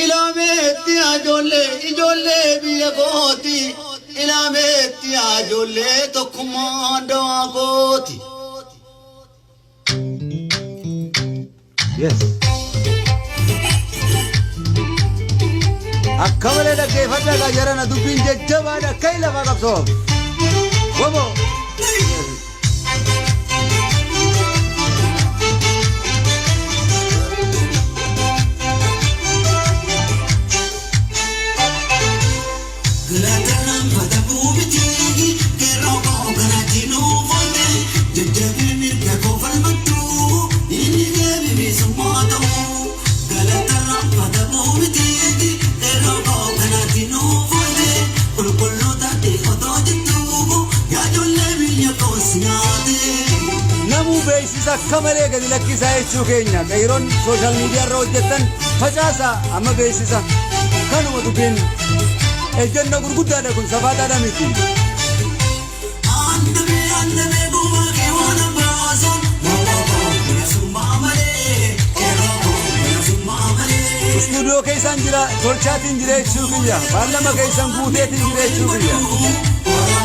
Ilametti ajolle ijolle biyya kooti ilametti ajolle tokkummaa dawaa kooti. Yes. Akka malee dhaggeeffadhaa kan jarana dubbiin jajjabaadha akka lafa qabsoof. Wobo. Beeksisa akka malee gadi lakkisaa jechuu keenya qeeroon sooshaal miidiyaa irra hojjetan facaasa amma beeksisa kanuma dubbiin ejjenna gurguddaadha kun safaadhaadha miti. Istuudiyoo keessaan jira tolchaatiin jira jechuu kiyya paarlama keessan guuteetiin jira jechuu kiyya.